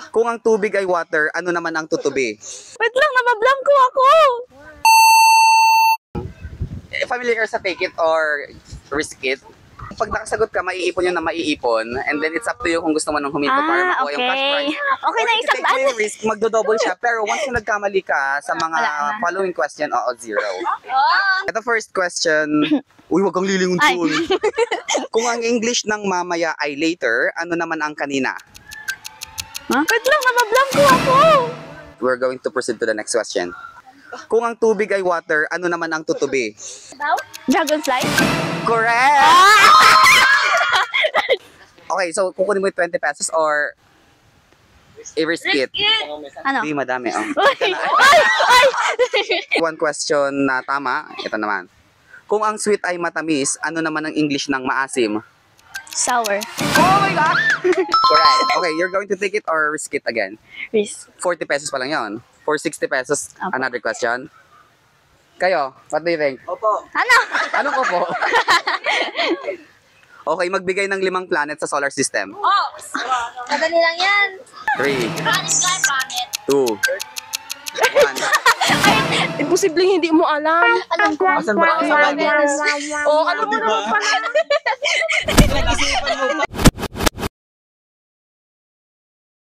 Kung ang tubig ay water, ano naman ang tutubi? Wait lang, nabablanko ako. Familiar sa take it or risk it? Pag nakasagot ka, maiipon yun na maiipon. And then it's up to you kung gusto mo nung huminto para makuha yung cash prize. Okay na, isang Take mo yung risk, magdo-double siya. Pero once yung nagkamali ka sa mga following question, zero. Ito first question. Uy, wag kang lilingon. Kung ang English ng mamaya ay later, ano naman ang kanina? Wait lang, nabablanko ako. We're going to proceed to the next question. Kung ang tubig ay water, ano naman ang tutubi? Dragonfly? Correct! Okay, so kukunin mo yung 20 pesos or i-risk it? Ano? Hindi, madami. Ay! One question na tama, ito naman. Kung ang sweet ay matamis, ano naman ang English ng maasim? Sour. Oh my God! Correct. Okay, you're going to take it or risk it again? Risk. 40 pesos pa lang yon. For 60 pesos, another question. Kayo, what do you think? Opo. Ano? Anong opo? Okay, magbigay ng 5 planet sa solar system. Oh! Madali lang yan. 3, Planet ka, planet. 2, 1. Imposibleng hindi mo alam. Alam ko. Asan ba? Asan ba? Oh, alam mo naman pala. Nag-isipan mo pa.